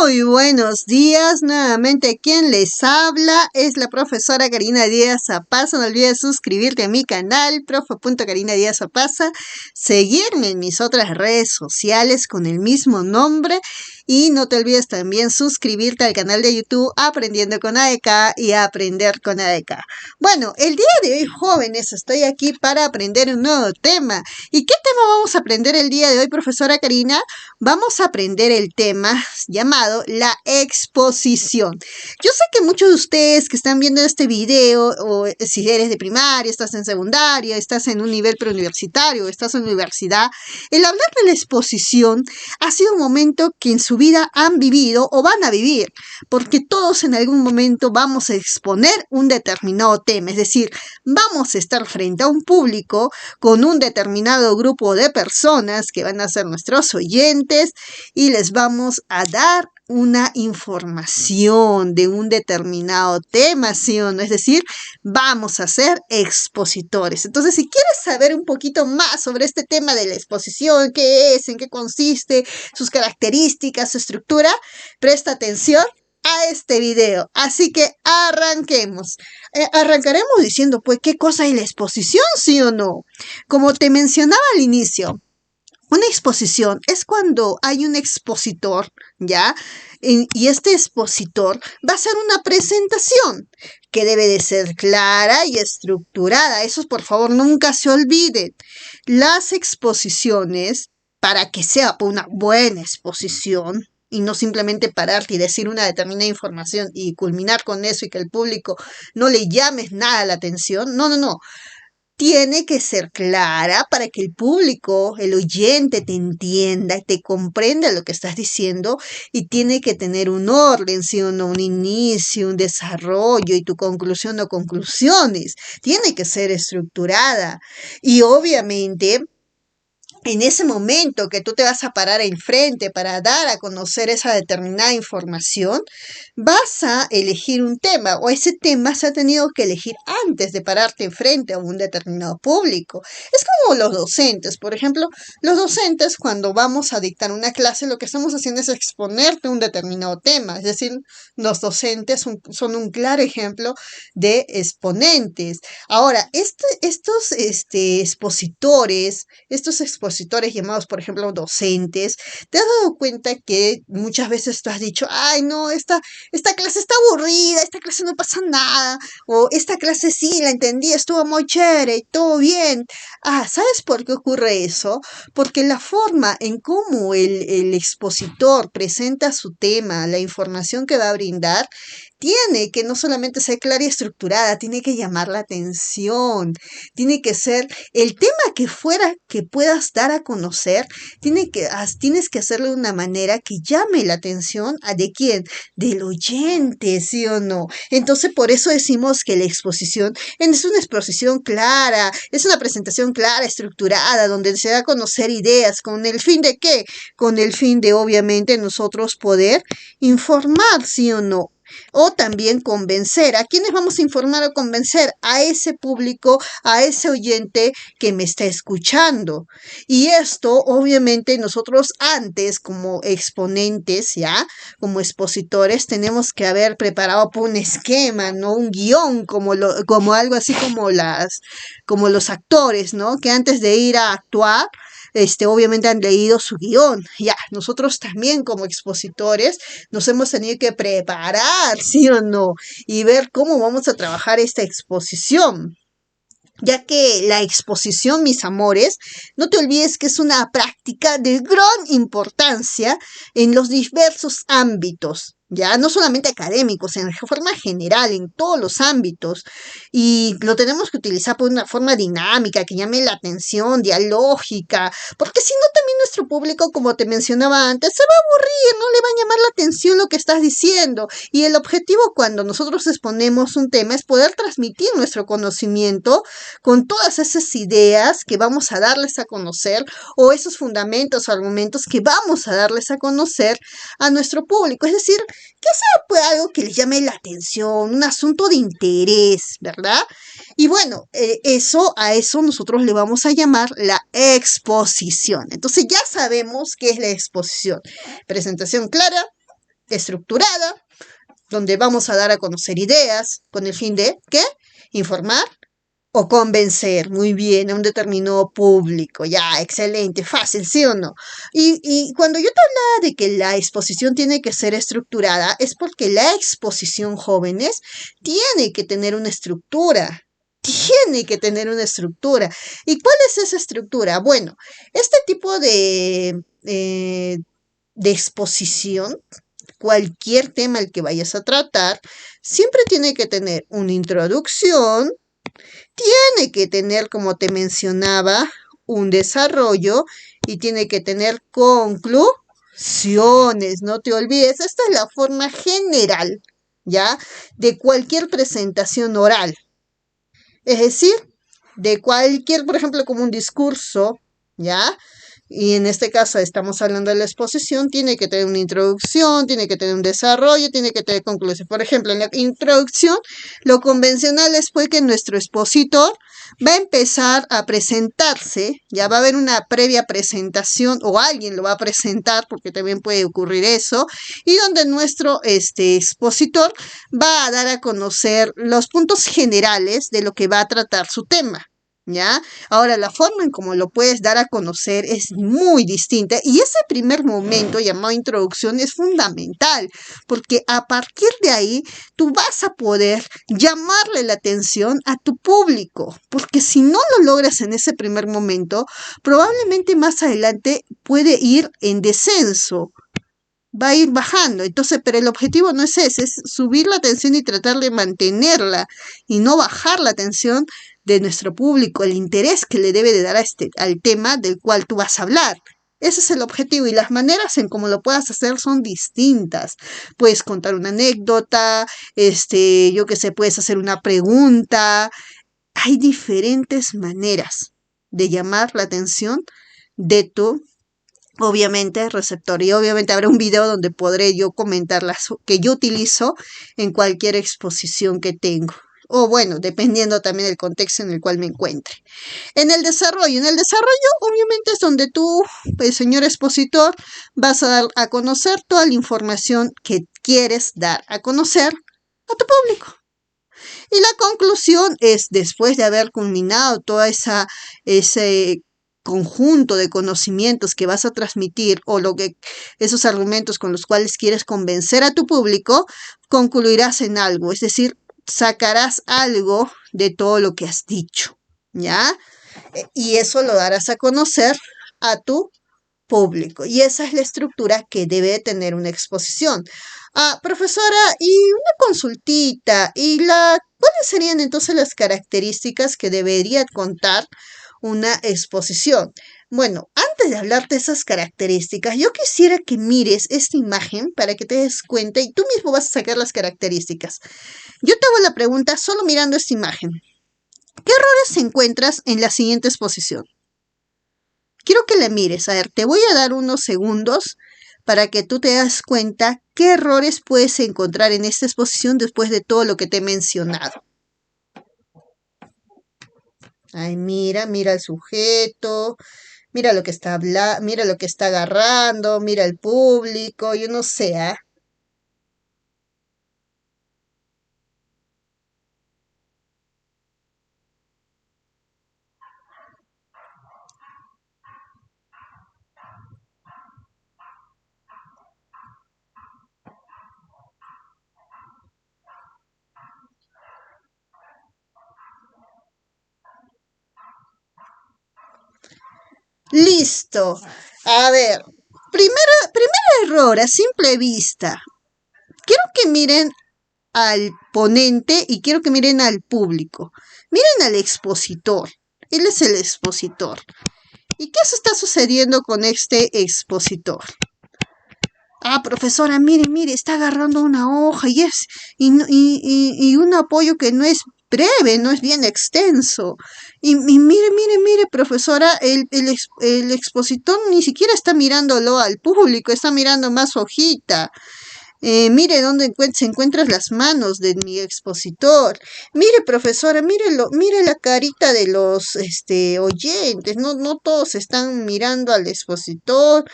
Muy buenos días, nuevamente quien les habla es la profesora Karina Díaz Apaza. No olvides suscribirte a mi canal, profe.Karina Díaz Apaza, seguirme en mis otras redes sociales con el mismo nombre y no te olvides también suscribirte al canal de YouTube Aprendiendo con ADK y Aprender con ADK. Bueno, el día de hoy, jóvenes, estoy aquí para aprender un nuevo tema. ¿Y qué tema vamos a aprender el día de hoy, profesora Karina? Vamos a aprender el tema llamado la exposición. Yo sé que muchos de ustedes que están viendo este video, o si eres de primaria, estás en secundaria, estás en un nivel preuniversitario, estás en universidad, el hablar de la exposición ha sido un momento que en su vida han vivido o van a vivir, porque todos en algún momento vamos a exponer un determinado tema, es decir, vamos a estar frente a un público con un determinado grupo de personas que van a ser nuestros oyentes y les vamos a dar una información de un determinado tema, ¿sí o no? Es decir, vamos a ser expositores. Entonces, si quieres saber un poquito más sobre este tema de la exposición, qué es, en qué consiste, sus características, su estructura, presta atención a este video. Así que arranquemos. Arrancaremos diciendo, pues, ¿qué cosa es la exposición, sí o no? Como te mencionaba al inicio, una exposición es cuando hay un expositor, ¿ya? Y este expositor va a hacer una presentación que debe de ser clara y estructurada. Eso, por favor, nunca se olviden. Las exposiciones, para que sea una buena exposición, y no simplemente pararte y decir una determinada información y culminar con eso y que el público no le llames nada la atención. No, no, no. Tiene que ser clara para que el público, el oyente te entienda, te comprenda lo que estás diciendo y tiene que tener un orden, ¿sí o no? Un inicio, un desarrollo y tu conclusión o conclusiones. Tiene que ser estructurada y obviamente en ese momento que tú te vas a parar enfrente para dar a conocer esa determinada información, vas a elegir un tema o ese tema se ha tenido que elegir antes de pararte enfrente a un determinado público. Es como los docentes, por ejemplo, los docentes cuando vamos a dictar una clase lo que estamos haciendo es exponerte un determinado tema, es decir, los docentes son un claro ejemplo de exponentes. Ahora, estos expositores llamados, por ejemplo, docentes, ¿te has dado cuenta que muchas veces tú has dicho, ay, no, esta clase está aburrida, esta clase no pasa nada, o esta clase sí, la entendí, estuvo muy chévere, todo bien? Ah, ¿sabes por qué ocurre eso? Porque la forma en cómo el expositor presenta su tema, la información que va a brindar, tiene que no solamente ser clara y estructurada, tiene que llamar la atención, tiene que ser el tema que puedas dar a conocer, tienes que hacerlo de una manera que llame la atención ¿de quién? Del oyente, ¿sí o no? Entonces, por eso decimos que la exposición es una exposición clara, es una presentación clara, estructurada, donde se da a conocer ideas, ¿con el fin de qué? Con el fin de, obviamente, nosotros poder informar, ¿sí o no? O también convencer. ¿A quiénes vamos a informar o convencer? A ese público, a ese oyente que me está escuchando. Y esto, obviamente, nosotros antes, como exponentes, ¿ya? Como expositores, tenemos que haber preparado un esquema, ¿no? Un guión, como algo así como los actores, ¿no? Que antes de ir a actuar, obviamente han leído su guión. Ya, nosotros también como expositores nos hemos tenido que preparar, ¿sí o no? Y ver cómo vamos a trabajar esta exposición. Ya que la exposición, mis amores, no te olvides que es una práctica de gran importancia en los diversos ámbitos, ya no solamente académicos, en forma general, en todos los ámbitos, y lo tenemos que utilizar por una forma dinámica, que llame la atención, dialógica, porque si no también nuestro público, como te mencionaba antes, se va a aburrir, no le va a llamar la atención lo que estás diciendo, y el objetivo cuando nosotros exponemos un tema es poder transmitir nuestro conocimiento con todas esas ideas que vamos a darles a conocer o esos fundamentos o argumentos que vamos a darles a conocer a nuestro público. Es decir, que sea pues, algo que les llame la atención, un asunto de interés, ¿verdad? Y bueno, a eso nosotros le vamos a llamar la exposición. Entonces ya sabemos qué es la exposición. Presentación clara, estructurada, donde vamos a dar a conocer ideas con el fin de, ¿qué? Informar o convencer muy bien a un determinado público. Ya, excelente, fácil, ¿sí o no? Y cuando yo te hablaba de que la exposición tiene que ser estructurada, es porque la exposición, jóvenes, tiene que tener una estructura. Tiene que tener una estructura. ¿Y cuál es esa estructura? Bueno, este tipo de exposición, cualquier tema al que vayas a tratar, siempre tiene que tener una introducción, tiene que tener, como te mencionaba, un desarrollo y tiene que tener conclusiones. No te olvides, esta es la forma general, ¿ya? De cualquier presentación oral. Es decir, de cualquier, por ejemplo, como un discurso, ¿ya? Y en este caso estamos hablando de la exposición, tiene que tener una introducción, tiene que tener un desarrollo, tiene que tener conclusión. Por ejemplo, en la introducción, lo convencional es pues que nuestro expositor va a empezar a presentarse, ya va a haber una previa presentación o alguien lo va a presentar, porque también puede ocurrir eso, y donde nuestro expositor va a dar a conocer los puntos generales de lo que va a tratar su tema. ¿Ya? Ahora, la forma en cómo lo puedes dar a conocer es muy distinta y ese primer momento llamado introducción es fundamental porque a partir de ahí tú vas a poder llamarle la atención a tu público, porque si no lo logras en ese primer momento, probablemente más adelante puede ir en descenso, va a ir bajando. Entonces, pero el objetivo no es ese, es subir la atención y tratar de mantenerla y no bajar la atención de nuestro público, el interés que le debe de dar a al tema del cual tú vas a hablar. Ese es el objetivo y las maneras en cómo lo puedas hacer son distintas. Puedes contar una anécdota, yo qué sé, puedes hacer una pregunta. Hay diferentes maneras de llamar la atención de tu obviamente receptor y obviamente habrá un video donde podré yo comentar las que yo utilizo en cualquier exposición que tengo o bueno, dependiendo también del contexto en el cual me encuentre. En el desarrollo obviamente es donde tú, el señor expositor, vas a dar a conocer toda la información que quieres dar a conocer a tu público. Y la conclusión es, después de haber culminado toda ese conjunto de conocimientos que vas a transmitir o esos argumentos con los cuales quieres convencer a tu público, concluirás en algo, es decir, sacarás algo de todo lo que has dicho, ¿ya? Y eso lo darás a conocer a tu público. Y esa es la estructura que debe tener una exposición. Profesora, y una consultita, ¿cuáles serían entonces las características que debería contar una exposición? Bueno, antes de hablarte de esas características, yo quisiera que mires esta imagen para que te des cuenta y tú mismo vas a sacar las características. Yo te hago la pregunta solo mirando esta imagen. ¿Qué errores encuentras en la siguiente exposición? Quiero que la mires. A ver, te voy a dar unos segundos para que tú te das cuenta qué errores puedes encontrar en esta exposición después de todo lo que te he mencionado. Ay, mira el sujeto, mira lo que está hablando, mira lo que está agarrando, mira el público, yo no sé, ¿ah? Listo. A ver, primer error a simple vista. Quiero que miren al ponente y quiero que miren al público. Miren al expositor. Él es el expositor. ¿Y qué se está sucediendo con este expositor? Profesora, mire, está agarrando una hoja y un apoyo que no es breve, no es bien extenso. Y mire, profesora, el expositor ni siquiera está mirándolo al público, está mirando más su hojita. Mire dónde se encuentran las manos de mi expositor. Mire, profesora, mire la carita de los oyentes. No todos están mirando al expositor.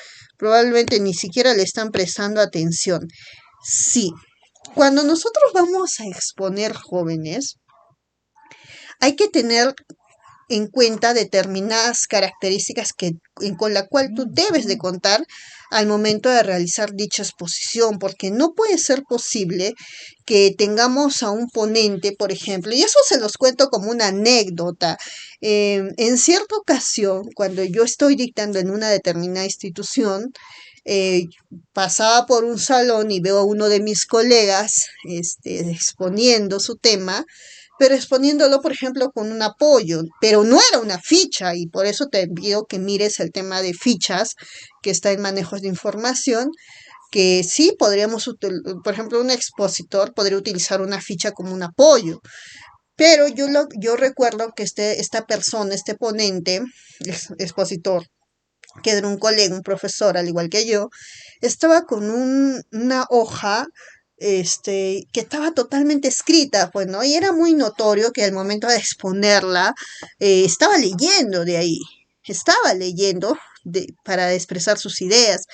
probablemente ni siquiera le están prestando atención. Sí, cuando nosotros vamos a exponer jóvenes, hay que tener en cuenta determinadas características con la cual tú debes de contar al momento de realizar dicha exposición, porque no puede ser posible que tengamos a un ponente, por ejemplo, y eso se los cuento como una anécdota. En cierta ocasión, cuando yo estoy dictando en una determinada institución, eh, pasaba por un salón y veo a uno de mis colegas exponiendo su tema, pero exponiéndolo, por ejemplo, con un apoyo, pero no era una ficha, y por eso te pido que mires el tema de fichas que está en manejos de información, que sí podríamos, por ejemplo, un expositor podría utilizar una ficha como un apoyo, pero yo recuerdo que esta persona, este ponente, expositor, que era un colega, un profesor, al igual que yo, estaba con una hoja que estaba totalmente escrita, pues, ¿no? Y era muy notorio que al momento de exponerla, estaba leyendo de ahí, estaba leyendo para expresar sus ideas.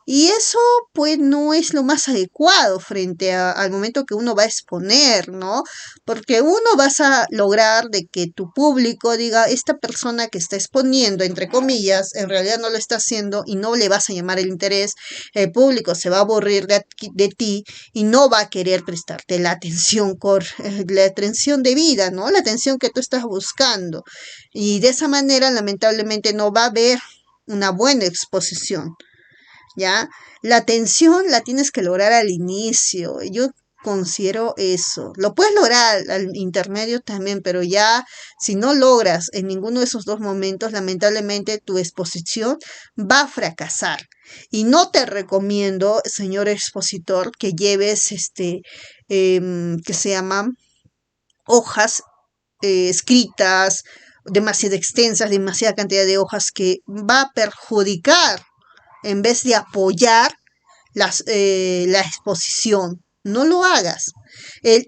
Y eso, pues, no es lo más adecuado frente al momento que uno va a exponer, ¿no? Porque uno vas a lograr de que tu público diga, esta persona que está exponiendo, entre comillas, en realidad no lo está haciendo y no le vas a llamar el interés, el público se va a aburrir de ti y no va a querer prestarte la atención debida, ¿no? La atención que tú estás buscando. Y de esa manera, lamentablemente, no va a haber una buena exposición. ¿Ya? La atención la tienes que lograr al inicio. Yo considero eso. Lo puedes lograr al intermedio también, pero ya si no logras en ninguno de esos dos momentos, lamentablemente tu exposición va a fracasar. Y no te recomiendo, señor expositor, que lleves que se llaman hojas escritas, demasiado extensas, demasiada cantidad de hojas que va a perjudicar en vez de apoyar la exposición. No lo hagas.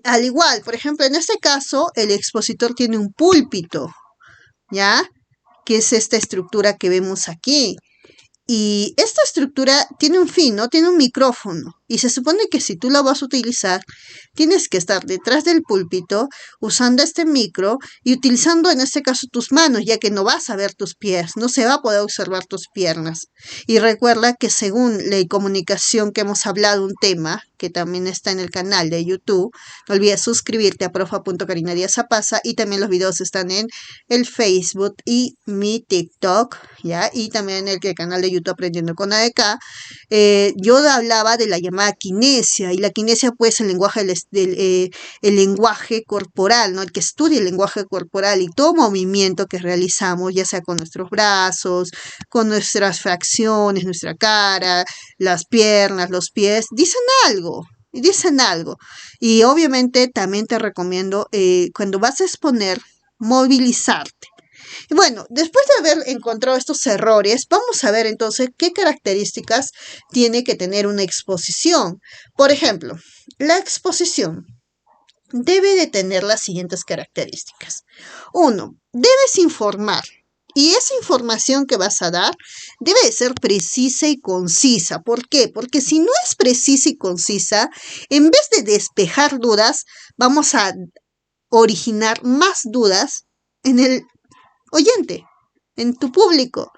Al igual, por ejemplo, en este caso, el expositor tiene un púlpito, ¿ya? Que es esta estructura que vemos aquí. Y esta estructura tiene un fin, ¿no? Tiene un micrófono. Y se supone que si tú la vas a utilizar, tienes que estar detrás del púlpito usando este micro y utilizando en este caso tus manos, ya que no vas a ver tus pies, no se va a poder observar tus piernas. Y recuerda que según la comunicación que hemos hablado, un tema que también está en el canal de YouTube, no olvides suscribirte a profa.carinadiazapasa y también los videos están en el Facebook y mi TikTok, ¿ya? Y también en el canal de YouTube Aprendiendo con ADK. Yo hablaba de la llamada kinesia, y la kinesia pues el lenguaje corporal, ¿no? El que estudia el lenguaje corporal y todo movimiento que realizamos, ya sea con nuestros brazos, con nuestras fracciones, nuestra cara, las piernas, los pies, dicen algo. Y obviamente también te recomiendo cuando vas a exponer, movilizarte. Y bueno, después de haber encontrado estos errores, vamos a ver entonces qué características tiene que tener una exposición. Por ejemplo, la exposición debe de tener las siguientes características. 1. Debes informar. Y esa información que vas a dar debe de ser precisa y concisa. ¿Por qué? Porque si no es precisa y concisa, en vez de despejar dudas, vamos a originar más dudas en el oyente, en tu público.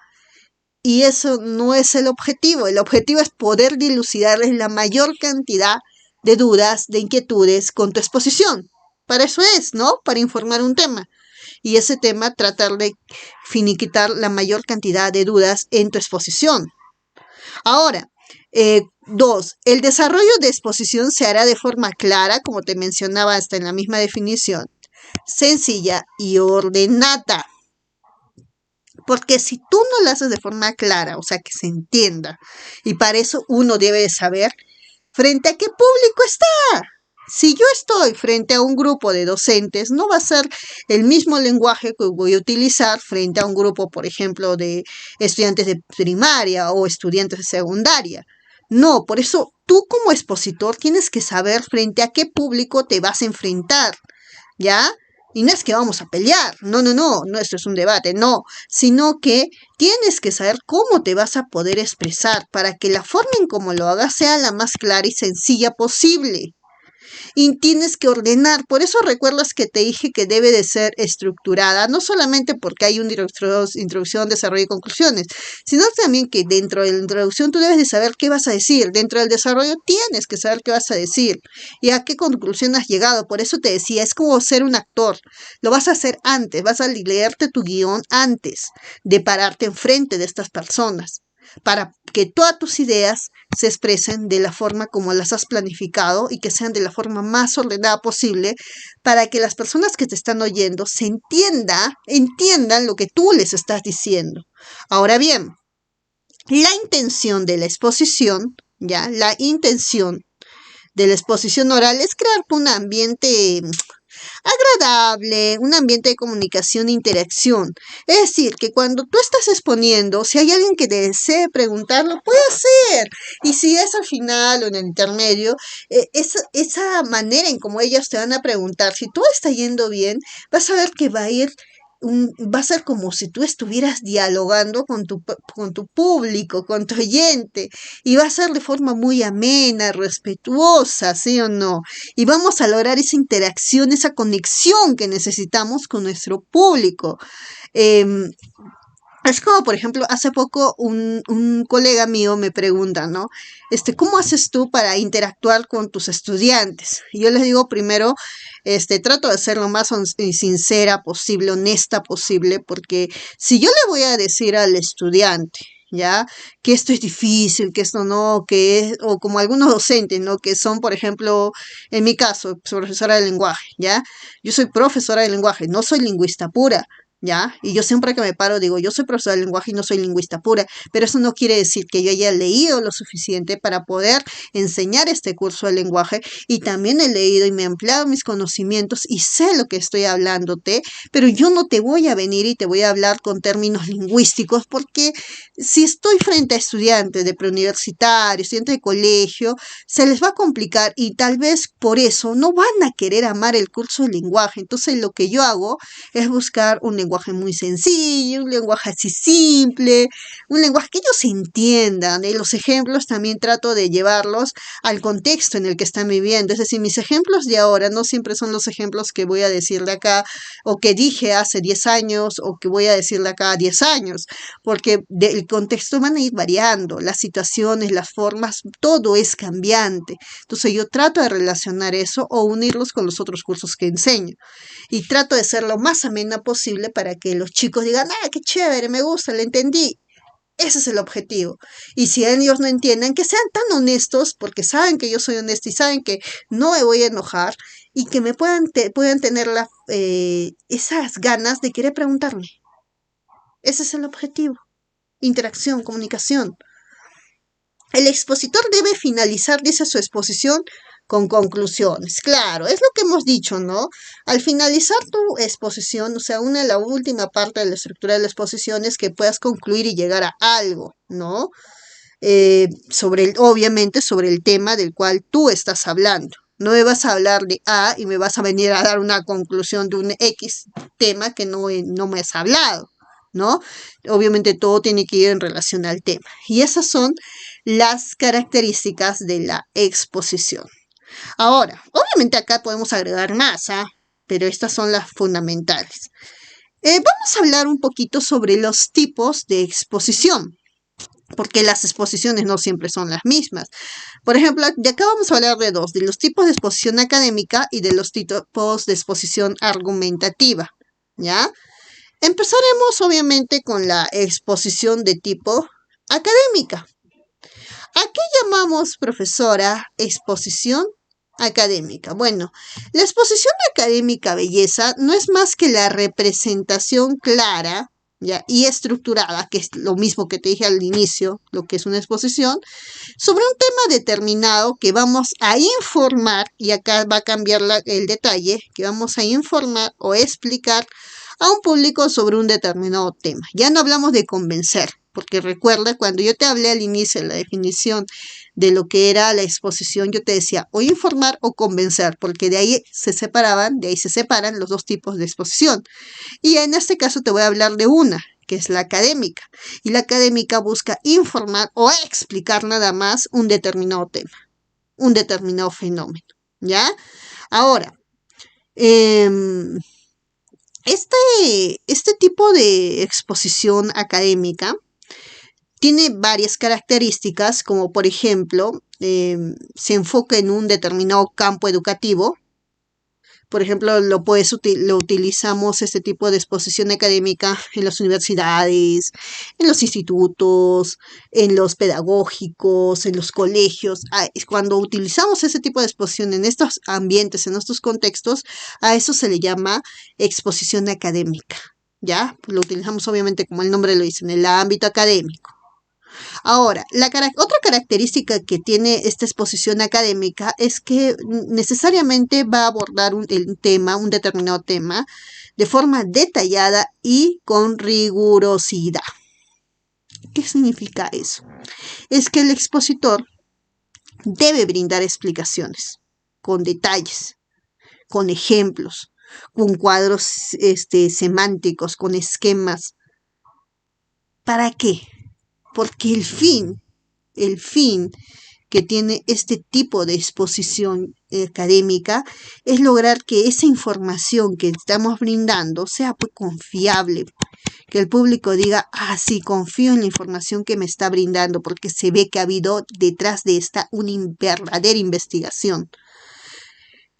Y eso no es el objetivo. El objetivo es poder dilucidarles la mayor cantidad de dudas, de inquietudes con tu exposición. Para eso es, ¿no? Para informar un tema. Y ese tema tratar de finiquitar la mayor cantidad de dudas en tu exposición. Ahora, 2. El desarrollo de exposición se hará de forma clara, como te mencionaba hasta en la misma definición, sencilla y ordenada. Porque si tú no lo haces de forma clara, o sea, que se entienda, y para eso uno debe saber frente a qué público está. Si yo estoy frente a un grupo de docentes, no va a ser el mismo lenguaje que voy a utilizar frente a un grupo, por ejemplo, de estudiantes de primaria o estudiantes de secundaria. No, por eso tú como expositor tienes que saber frente a qué público te vas a enfrentar, ¿ya? Y no es que vamos a pelear, no, esto es un debate, no, sino que tienes que saber cómo te vas a poder expresar para que la forma en cómo lo hagas sea la más clara y sencilla posible. Y tienes que ordenar. Por eso recuerdas que te dije que debe de ser estructurada, no solamente porque hay una introducción, desarrollo y conclusiones, sino también que dentro de la introducción tú debes de saber qué vas a decir, dentro del desarrollo tienes que saber qué vas a decir y a qué conclusión has llegado. Por eso te decía, es como ser un actor, lo vas a hacer antes, vas a leerte tu guión antes de pararte enfrente de estas personas, para que todas tus ideas se expresen de la forma como las has planificado y que sean de la forma más ordenada posible para que las personas que te están oyendo entiendan lo que tú les estás diciendo. Ahora bien, la intención de la exposición, ya, la intención de la exposición oral es crear un ambiente agradable, un ambiente de comunicación e interacción. Es decir, que cuando tú estás exponiendo, si hay alguien que desee preguntarlo, puede hacer. Y si es al final o en el intermedio, esa manera en cómo ellos te van a preguntar, si todo está yendo bien, vas a ver que va a ser como si tú estuvieras dialogando con tu público, con tu oyente, y va a ser de forma muy amena, respetuosa, ¿sí o no? Y vamos a lograr esa interacción, esa conexión que necesitamos con nuestro público. Eh, es como, por ejemplo, hace poco un colega mío me pregunta, ¿no? ¿Cómo haces tú para interactuar con tus estudiantes? Y yo les digo primero, trato de ser lo más sincera posible, honesta posible, porque si yo le voy a decir al estudiante, ¿ya? Que esto es difícil, que esto no, que es, o como algunos docentes, ¿no? Que son, por ejemplo, en mi caso, profesora de lenguaje, ¿ya? Yo soy profesora de lenguaje, no soy lingüista pura. ¿Ya? Y yo siempre que me paro digo, yo soy profesora de lenguaje y no soy lingüista pura, pero eso no quiere decir que yo haya leído lo suficiente para poder enseñar este curso de lenguaje, y también he leído y me he ampliado mis conocimientos y sé lo que estoy hablándote, pero yo no te voy a venir y te voy a hablar con términos lingüísticos, porque si estoy frente a estudiantes de preuniversitario, estudiantes de colegio, se les va a complicar y tal vez por eso no van a querer amar el curso de lenguaje. Entonces lo que yo hago es buscar un lenguaje muy sencillo, un lenguaje así simple, un lenguaje que ellos entiendan. Y los ejemplos también trato de llevarlos al contexto en el que están viviendo. Es decir, mis ejemplos de ahora no siempre son los ejemplos que voy a decir de acá, o que dije hace 10 años, o que voy a decir de acá a 10 años, porque el contexto van a ir variando, las situaciones, las formas, todo es cambiante. Entonces yo trato de relacionar eso o unirlos con los otros cursos que enseño. Y trato de ser lo más amena posible para que los chicos digan, ah, qué chévere, me gusta, le entendí. Ese es el objetivo. Y si ellos no entienden, que sean tan honestos, porque saben que yo soy honesta y saben que no me voy a enojar, y que me puedan tener esas ganas de querer preguntarme. Ese es el objetivo. Interacción, comunicación. El expositor debe finalizar, dice, su exposición con conclusiones. Claro, es lo que hemos dicho, ¿no? Al finalizar tu exposición, o sea, la última parte de la estructura de la exposición es que puedas concluir y llegar a algo, ¿no? Obviamente sobre el tema del cual tú estás hablando. No me vas a hablar de A y me vas a venir a dar una conclusión de un X tema que no me has hablado, ¿no? Obviamente todo tiene que ir en relación al tema. Y esas son las características de la exposición. Ahora, obviamente acá podemos agregar más, pero estas son las fundamentales. Vamos a hablar un poquito sobre los tipos de exposición, porque las exposiciones no siempre son las mismas. Por ejemplo, de acá vamos a hablar de los tipos de exposición académica y de los tipos de exposición argumentativa, ¿ya? Empezaremos obviamente con la exposición de tipo académica. ¿A qué llamamos, profesora, exposición académica? Bueno, la exposición académica, belleza, no es más que la representación clara, ¿ya?, y estructurada, que es lo mismo que te dije al inicio, lo que es una exposición, sobre un tema determinado que vamos a informar, y acá va a cambiar el detalle, que vamos a informar o explicar a un público sobre un determinado tema. Ya no hablamos de convencer, porque recuerda, cuando yo te hablé al inicio de la definición de lo que era la exposición, yo te decía o informar o convencer, porque de ahí se separan los dos tipos de exposición. Y en este caso te voy a hablar de una, que es la académica. Y la académica busca informar o explicar nada más un determinado tema, un determinado fenómeno, ¿ya? Ahora, em, este tipo de exposición académica tiene varias características, como por ejemplo, se enfoca en un determinado campo educativo. Por ejemplo, lo utilizamos este tipo de exposición académica en las universidades, en los institutos, en los pedagógicos, en los colegios. Cuando utilizamos ese tipo de exposición en estos ambientes, en estos contextos, a eso se le llama exposición académica. ¿Ya? Lo utilizamos obviamente como el nombre lo dice, en el ámbito académico. Ahora, otra característica que tiene esta exposición académica es que necesariamente va a abordar un determinado tema, de forma detallada y con rigurosidad. ¿Qué significa eso? Es que el expositor debe brindar explicaciones con detalles, con ejemplos, con cuadros semánticos, con esquemas. ¿Para qué? Porque el fin que tiene este tipo de exposición académica es lograr que esa información que estamos brindando sea pues confiable, que el público diga, sí, confío en la información que me está brindando, porque se ve que ha habido detrás de esta una verdadera investigación.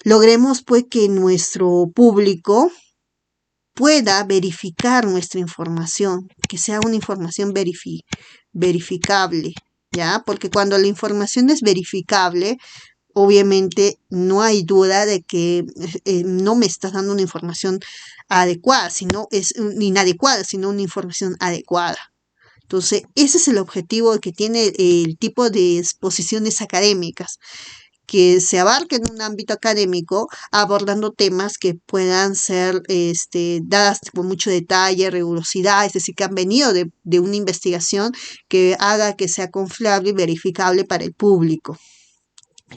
Logremos pues que nuestro público pueda verificar nuestra información, que sea una información verificable, ¿ya? Porque cuando la información es verificable, obviamente no hay duda de que no me estás dando una información adecuada, sino es inadecuada, sino una información adecuada. Entonces, ese es el objetivo que tiene el tipo de exposiciones académicas, que se abarque en un ámbito académico, abordando temas que puedan ser dadas con mucho detalle, rigurosidad, es decir, que han venido de una investigación que haga que sea confiable y verificable para el público.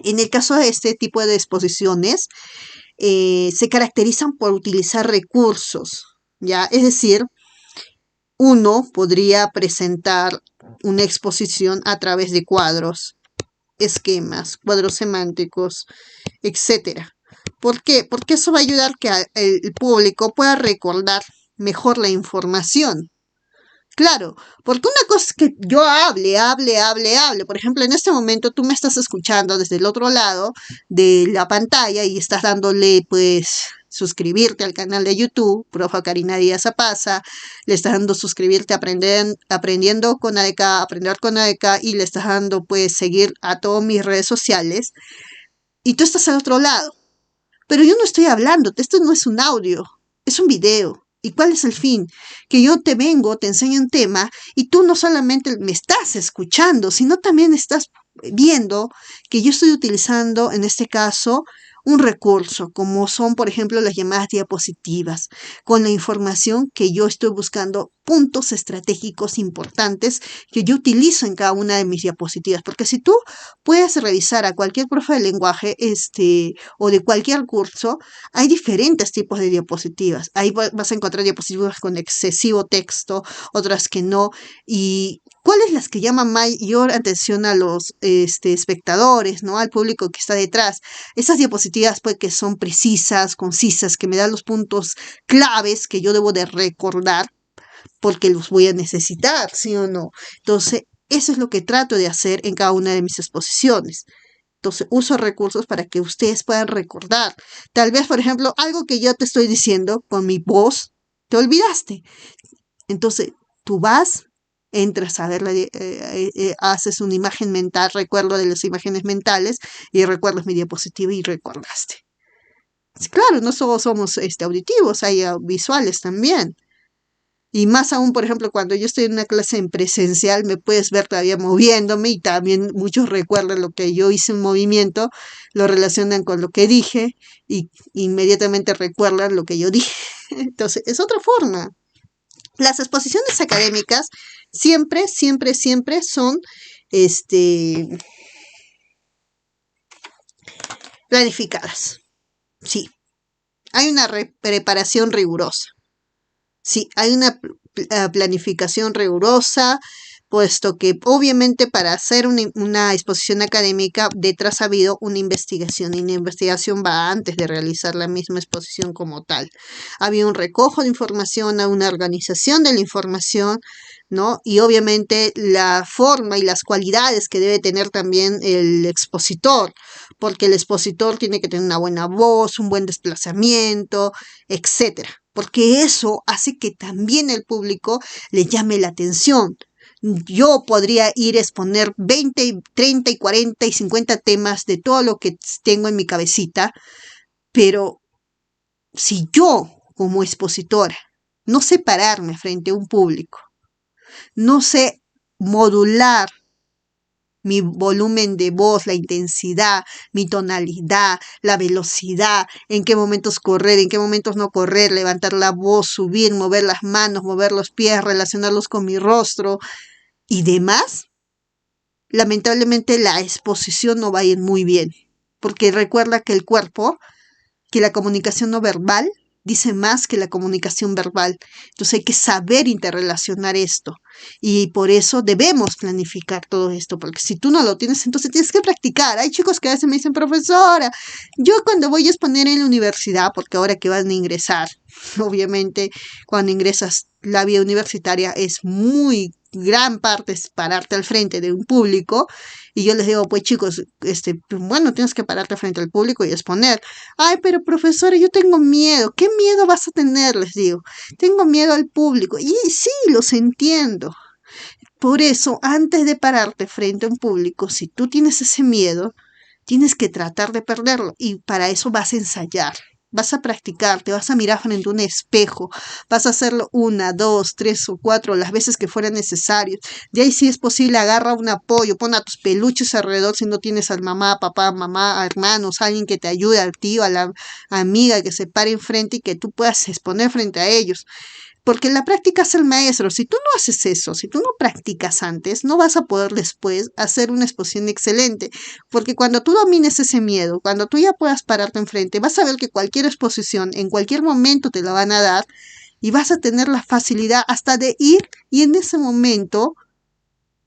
En el caso de este tipo de exposiciones, se caracterizan por utilizar recursos, ¿ya? Es decir, uno podría presentar una exposición a través de cuadros, esquemas, cuadros semánticos, etcétera. ¿Por qué? Porque eso va a ayudar que el público pueda recordar mejor la información. Claro, porque una cosa es que yo hable. Por ejemplo, en este momento tú me estás escuchando desde el otro lado de la pantalla y estás dándole, pues, suscribirte al canal de YouTube, Profa Karina Díaz Apasa, le estás dando suscribirte, aprendiendo con ADK, aprender con ADK, y le estás dando, pues, seguir a todas mis redes sociales, y tú estás al otro lado. Pero yo no estoy hablando, esto no es un audio, es un video. ¿Y cuál es el fin? Que yo te enseño un tema y tú no solamente me estás escuchando, sino también estás viendo que yo estoy utilizando, en este caso, un recurso, como son, por ejemplo, las llamadas diapositivas, con la información que yo estoy buscando, puntos estratégicos importantes que yo utilizo en cada una de mis diapositivas. Porque si tú puedes revisar a cualquier profe de lenguaje o de cualquier curso, hay diferentes tipos de diapositivas. Ahí vas a encontrar diapositivas con excesivo texto, otras que no. ¿Y cuáles las que llaman mayor atención a los espectadores, ¿no? Al público que está detrás? Esas diapositivas pues que son precisas, concisas, que me dan los puntos claves que yo debo de recordar porque los voy a necesitar, ¿sí o no? Entonces, eso es lo que trato de hacer en cada una de mis exposiciones. Entonces, uso recursos para que ustedes puedan recordar. Tal vez, por ejemplo, algo que yo te estoy diciendo con mi voz, te olvidaste. Entonces, tú vas, entras a verla, haces una imagen mental, recuerdo de las imágenes mentales, y recuerdas mi diapositiva y recordaste. Claro, no solo somos auditivos, hay visuales también. Y más aún, por ejemplo, cuando yo estoy en una clase en presencial, me puedes ver todavía moviéndome, y también muchos recuerdan lo que yo hice, un movimiento, lo relacionan con lo que dije y inmediatamente recuerdan lo que yo dije. Entonces, es otra forma. Las exposiciones académicas siempre, siempre, siempre son planificadas. Sí, hay una preparación rigurosa. Sí, hay una planificación rigurosa, puesto que obviamente para hacer una exposición académica detrás ha habido una investigación y la investigación va antes de realizar la misma exposición como tal. Había un recojo de información, una organización de la información, ¿no? Y obviamente la forma y las cualidades que debe tener también el expositor, porque el expositor tiene que tener una buena voz, un buen desplazamiento, etcétera, porque eso hace que también el público le llame la atención. Yo podría ir a exponer 20, 30 y 40 y 50 temas de todo lo que tengo en mi cabecita, pero si yo, como expositora, no sé pararme frente a un público, no sé modular mi volumen de voz, la intensidad, mi tonalidad, la velocidad, en qué momentos correr, en qué momentos no correr, levantar la voz, subir, mover las manos, mover los pies, relacionarlos con mi rostro y demás, lamentablemente la exposición no va a ir muy bien, porque recuerda que el cuerpo, que la comunicación no verbal dice más que la comunicación verbal. Entonces hay que saber interrelacionar esto y por eso debemos planificar todo esto, porque si tú no lo tienes, entonces tienes que practicar. Hay chicos que a veces me dicen, profesora, yo cuando voy a exponer en la universidad, porque ahora que van a ingresar, obviamente cuando ingresas la vida universitaria es muy gran parte es pararte al frente de un público y yo les digo, pues chicos, bueno, tienes que pararte frente al público y exponer. Ay, pero profesora, yo tengo miedo. ¿Qué miedo vas a tener? Les digo. Tengo miedo al público. Y sí, los entiendo. Por eso, antes de pararte frente a un público, si tú tienes ese miedo, tienes que tratar de perderlo. Y para eso vas a ensayar. Vas a practicar, te vas a mirar frente a un espejo, vas a hacerlo 1, 2, 3 o 4 las veces que fuera necesario. De ahí si es posible agarra un apoyo, pon a tus peluches alrededor si no tienes al mamá, papá, mamá, a hermanos, alguien que te ayude, al tío, a la amiga que se pare enfrente y que tú puedas exponer frente a ellos. Porque la práctica es el maestro. Si tú no haces eso, si tú no practicas antes, no vas a poder después hacer una exposición excelente. Porque cuando tú domines ese miedo, cuando tú ya puedas pararte enfrente, vas a ver que cualquier exposición, en cualquier momento te la van a dar y vas a tener la facilidad hasta de ir y en ese momento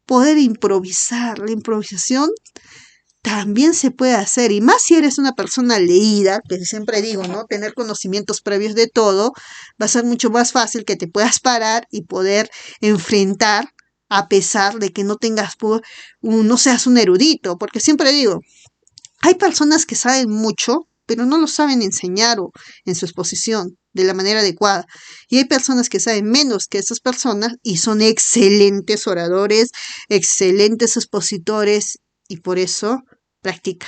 poder improvisar. La improvisación también se puede hacer, y más si eres una persona leída, que siempre digo, ¿no? Tener conocimientos previos de todo, va a ser mucho más fácil que te puedas parar y poder enfrentar a pesar de que no tengas, no seas un erudito, porque siempre digo, hay personas que saben mucho, pero no lo saben enseñar o en su exposición de la manera adecuada. Y hay personas que saben menos que esas personas y son excelentes oradores, excelentes expositores y por eso practica.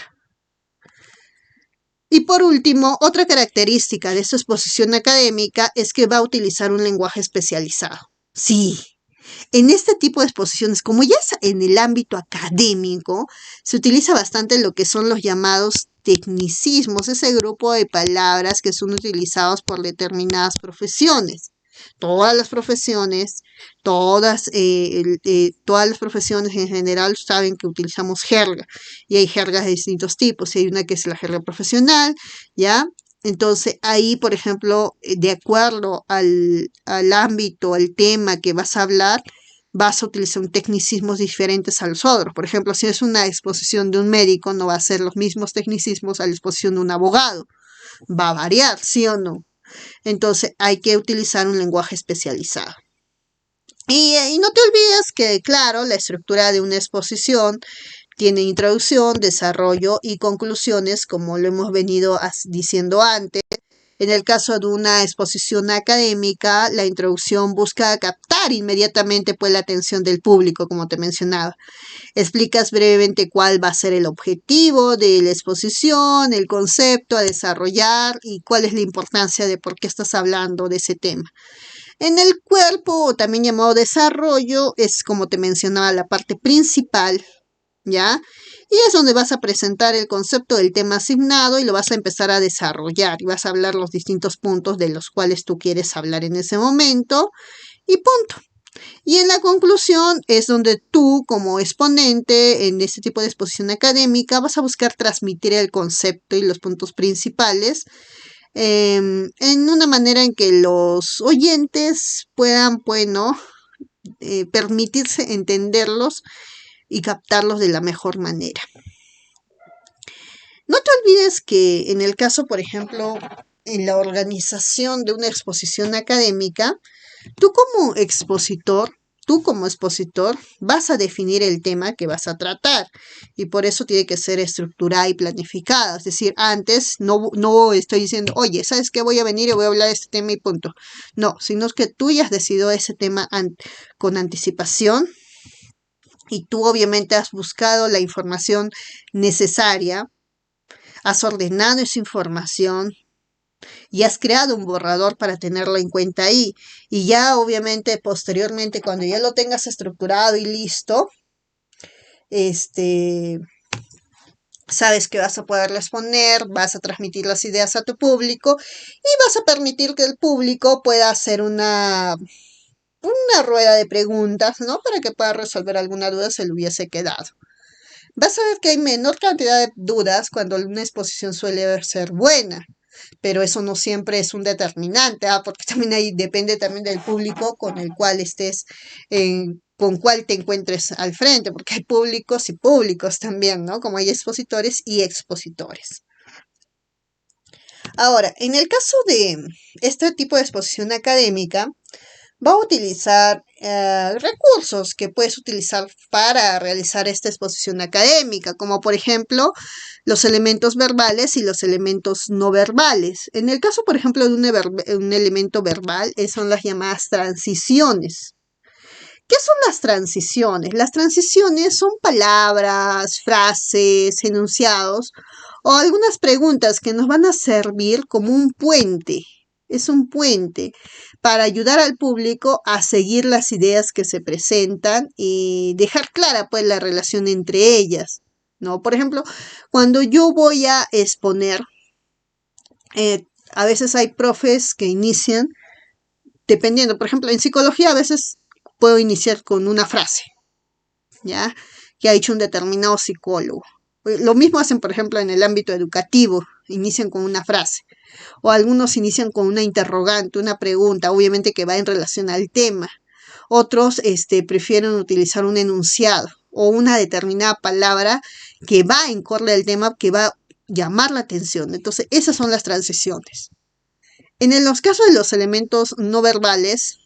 Y por último, otra característica de su exposición académica es que va a utilizar un lenguaje especializado. Sí, en este tipo de exposiciones, como ya es en el ámbito académico, se utiliza bastante lo que son los llamados tecnicismos, ese grupo de palabras que son utilizados por determinadas profesiones. Todas las profesiones, todas las profesiones en general saben que utilizamos jerga y hay jergas de distintos tipos. Y hay una que es la jerga profesional, ¿ya? Entonces ahí, por ejemplo, de acuerdo al ámbito, al tema que vas a hablar, vas a utilizar tecnicismos diferentes a los otros. Por ejemplo, si es una exposición de un médico, no va a ser los mismos tecnicismos a la exposición de un abogado. Va a variar, ¿sí o no? Entonces hay que utilizar un lenguaje especializado. Y no te olvides que, claro, la estructura de una exposición tiene introducción, desarrollo y conclusiones, como lo hemos venido diciendo antes. En el caso de una exposición académica, la introducción busca captar inmediatamente pues, la atención del público, como te mencionaba. Explicas brevemente cuál va a ser el objetivo de la exposición, el concepto a desarrollar y cuál es la importancia de por qué estás hablando de ese tema. En el cuerpo, también llamado desarrollo, es como te mencionaba la parte principal, ¿ya? Y es donde vas a presentar el concepto del tema asignado y lo vas a empezar a desarrollar y vas a hablar los distintos puntos de los cuales tú quieres hablar en ese momento. y punto. Y en la conclusión es donde tú, como exponente en este tipo de exposición académica, vas a buscar transmitir el concepto y los puntos principales en una manera en que los oyentes puedan, bueno, permitirse entenderlos y captarlos de la mejor manera. No te olvides que en el caso, por ejemplo, en la organización de una exposición académica, tú como expositor, tú como expositor vas a definir el tema que vas a tratar y por eso tiene que ser estructurada y planificada. Es decir, antes no estoy diciendo, oye, ¿sabes qué? Voy a venir y voy a hablar de este tema y punto. No, sino que tú ya has decidido ese tema con anticipación y tú obviamente has buscado la información necesaria, has ordenado esa información y has creado un borrador para tenerlo en cuenta ahí. Y ya obviamente posteriormente, cuando ya lo tengas estructurado y listo, sabes que vas a poder responder, vas a transmitir las ideas a tu público y vas a permitir que el público pueda hacer una rueda de preguntas, ¿no? Para que pueda resolver alguna duda si le hubiese quedado. Vas a ver que hay menor cantidad de dudas cuando una exposición suele ser buena, pero eso no siempre es un determinante, porque también ahí depende también del público con el cual estés, con cuál te encuentres al frente, porque hay públicos y públicos también, ¿no? Como hay expositores y expositores. Ahora, en el caso de este tipo de exposición académica, va a utilizar recursos que puedes utilizar para realizar esta exposición académica, como por ejemplo los elementos verbales y los elementos no verbales. En el caso, por ejemplo, de un elemento verbal, son las llamadas transiciones. ¿Qué son las transiciones? Las transiciones son palabras, frases, enunciados o algunas preguntas que nos van a servir como un puente. Es un puente para ayudar al público a seguir las ideas que se presentan y dejar clara pues la relación entre ellas, ¿no? Por ejemplo, cuando yo voy a exponer, a veces hay profes que inician, dependiendo, por ejemplo, en psicología a veces puedo iniciar con una frase, ¿ya? Que ha dicho un determinado psicólogo. Lo mismo hacen, por ejemplo, en el ámbito educativo, inician con una frase. O algunos inician con una interrogante, una pregunta, obviamente que va en relación al tema. Otros prefieren utilizar un enunciado o una determinada palabra que va en corre del tema, que va a llamar la atención. Entonces, esas son las transiciones. En los casos de los elementos no verbales,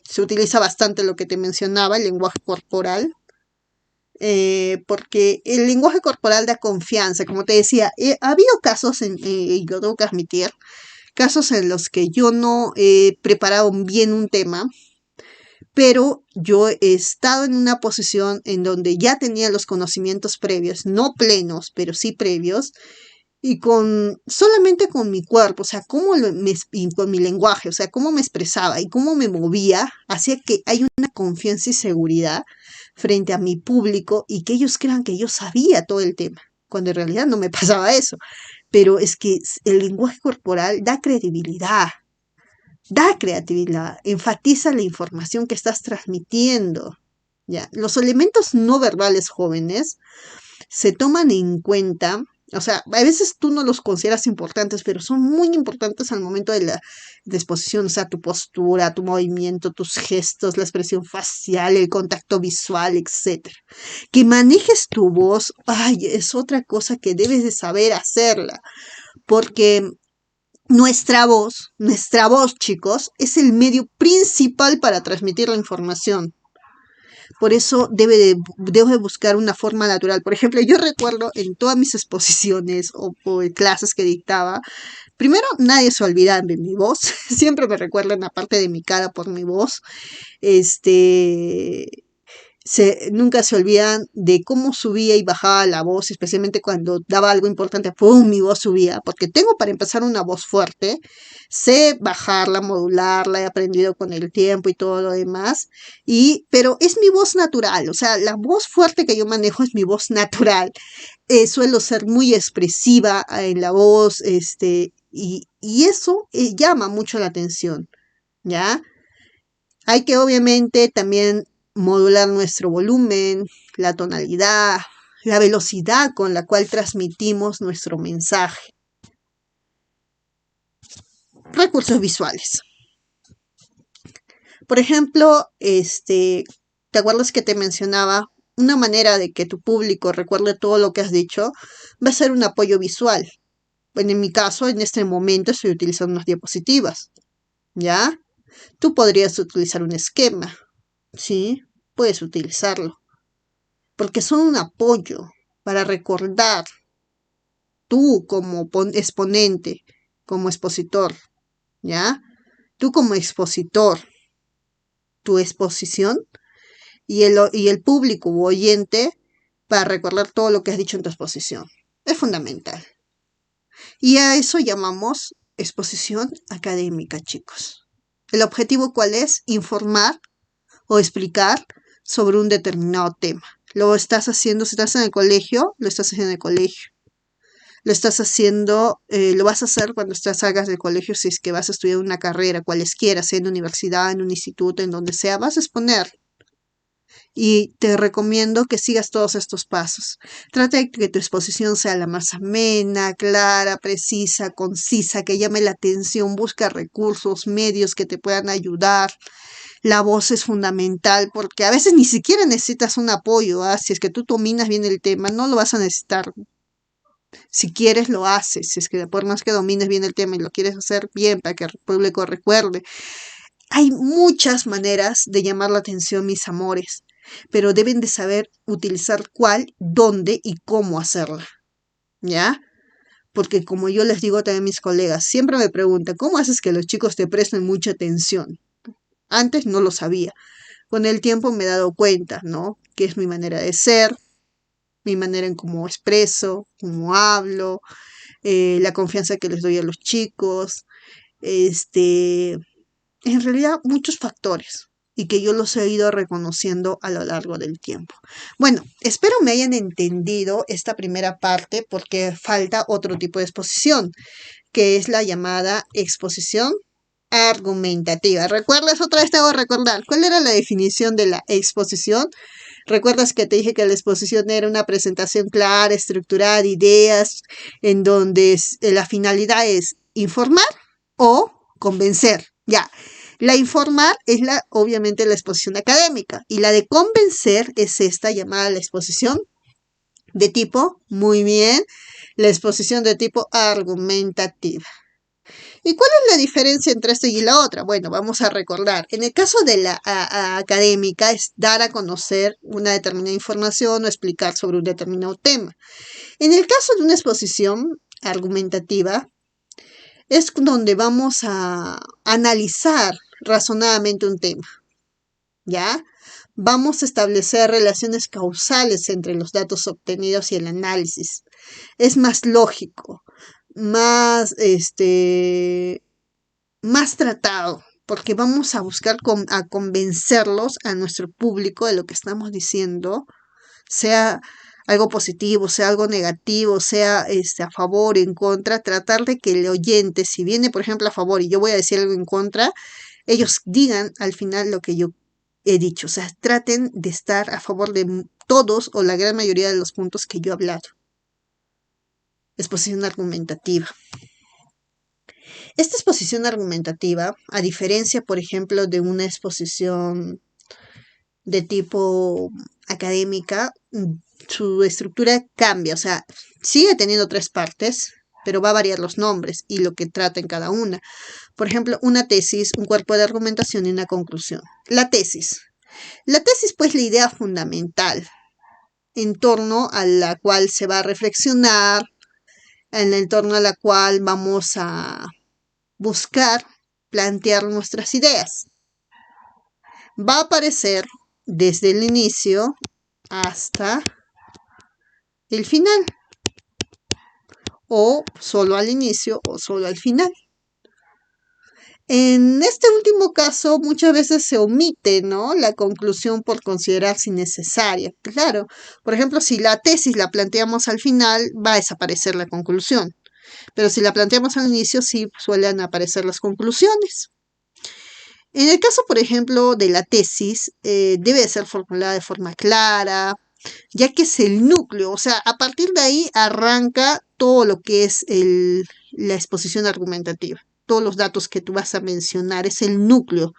se utiliza bastante lo que te mencionaba, el lenguaje corporal, porque el lenguaje corporal da confianza. Como te decía, ha habido casos, y lo tengo que admitir, casos en los que yo no he preparado bien un tema, pero yo he estado en una posición en donde ya tenía los conocimientos previos, no plenos, pero sí previos, y solamente con mi cuerpo, o sea, y con mi lenguaje, o sea, cómo me expresaba y cómo me movía, hacía que hay una confianza y seguridad frente a mi público y que ellos crean que yo sabía todo el tema, cuando en realidad no me pasaba eso. Pero es que el lenguaje corporal da credibilidad, da creatividad, enfatiza la información que estás transmitiendo. ¿Ya? Los elementos no verbales jóvenes se toman en cuenta, o sea, a veces tú no los consideras importantes, pero son muy importantes al momento de la exposición, o sea, tu postura, tu movimiento, tus gestos, la expresión facial, el contacto visual, etc. Que manejes tu voz, ay, es otra cosa que debes de saber hacerla, porque nuestra voz, chicos, es el medio principal para transmitir la información. Por eso debo de buscar una forma natural. Por ejemplo, yo recuerdo en todas mis exposiciones o clases que dictaba, primero nadie se olvida de mi voz, siempre me recuerdan aparte de mi cara por mi voz. Nunca se olvidan de cómo subía y bajaba la voz, especialmente cuando daba algo importante, ¡pum!, mi voz subía, porque tengo para empezar una voz fuerte, sé bajarla, modularla, he aprendido con el tiempo y todo lo demás, pero es mi voz natural, o sea, la voz fuerte que yo manejo es mi voz natural, suelo ser muy expresiva en la voz, y eso llama mucho la atención, ¿ya? Hay que obviamente también modular nuestro volumen, la tonalidad, la velocidad con la cual transmitimos nuestro mensaje. Recursos visuales. Por ejemplo, ¿te acuerdas que te mencionaba? Una manera de que tu público recuerde todo lo que has dicho va a ser un apoyo visual. Bueno, en mi caso, en este momento estoy utilizando unas diapositivas, ¿ya? Tú podrías utilizar un esquema, ¿sí? Puedes utilizarlo, porque son un apoyo para recordar tú como exponente, como expositor, ¿ya? Tú como expositor, tu exposición y el público u oyente para recordar todo lo que has dicho en tu exposición. Es fundamental. Y a eso llamamos exposición académica, chicos. ¿El objetivo cuál es? Informar o explicar sobre un determinado tema. Lo estás haciendo, si estás en el colegio, lo estás haciendo en el colegio. Lo estás haciendo, lo vas a hacer cuando salgas del colegio, si es que vas a estudiar una carrera, cualesquiera, sea en la universidad, en un instituto, en donde sea, vas a exponer. Y te recomiendo que sigas todos estos pasos. Trata de que tu exposición sea la más amena, clara, precisa, concisa, que llame la atención. Busca recursos, medios que te puedan ayudar. La voz es fundamental porque a veces ni siquiera necesitas un apoyo. Si es que tú dominas bien el tema, no lo vas a necesitar. Si quieres, lo haces. Si es que por más que domines bien el tema y lo quieres hacer bien para que el público recuerde. Hay muchas maneras de llamar la atención, mis amores, pero deben de saber utilizar cuál, dónde y cómo hacerla, ¿ya? Porque como yo les digo también a mis colegas, siempre me preguntan, ¿cómo haces que los chicos te presten mucha atención? Antes no lo sabía. Con el tiempo me he dado cuenta, ¿no? Que es mi manera de ser, mi manera en cómo expreso, cómo hablo, la confianza que les doy a los chicos, en realidad muchos factores y que yo los he ido reconociendo a lo largo del tiempo. Bueno, espero me hayan entendido esta primera parte porque falta otro tipo de exposición, que es la llamada exposición argumentativa. ¿Recuerdas? Otra vez te hago recordar. ¿Cuál era la definición de la exposición? ¿Recuerdas que te dije que la exposición era una presentación clara, estructurada de ideas, en donde la finalidad es informar o convencer? Ya. La informar es obviamente la exposición académica y la de convencer es esta llamada la exposición de tipo, muy bien, la exposición de tipo argumentativa. ¿Y cuál es la diferencia entre esta y la otra? Bueno, vamos a recordar. En el caso de la académica es dar a conocer una determinada información o explicar sobre un determinado tema. En el caso de una exposición argumentativa es donde vamos a analizar razonadamente un tema, ¿ya? Vamos a establecer relaciones causales entre los datos obtenidos y el análisis. Es más lógico, más, más tratado, porque vamos a buscar a convencerlos a nuestro público de lo que estamos diciendo, sea algo positivo, sea algo negativo, sea a favor, en contra, tratar de que el oyente, si viene por ejemplo a favor y yo voy a decir algo en contra, ellos digan al final lo que yo he dicho, o sea, traten de estar a favor de todos o la gran mayoría de los puntos que yo he hablado. Exposición argumentativa. Esta exposición argumentativa, a diferencia, por ejemplo, de una exposición de tipo académica, su estructura cambia, o sea, sigue teniendo 3 partes, pero va a variar los nombres y lo que trata en cada una. Por ejemplo, una tesis, un cuerpo de argumentación y una conclusión. La tesis. La tesis, pues, la idea fundamental en torno a la cual se va a reflexionar, en el torno a la cual vamos a buscar plantear nuestras ideas. Va a aparecer desde el inicio hasta el final, o solo al inicio o solo al final. En este último caso, muchas veces se omite, ¿no?, la conclusión por considerarse innecesaria. Claro, por ejemplo, si la tesis la planteamos al final, va a desaparecer la conclusión. Pero si la planteamos al inicio, sí suelen aparecer las conclusiones. En el caso, por ejemplo, de la tesis, debe ser formulada de forma clara, ya que es el núcleo, o sea, a partir de ahí arranca todo lo que es la exposición argumentativa. Todos los datos que tú vas a mencionar es el núcleo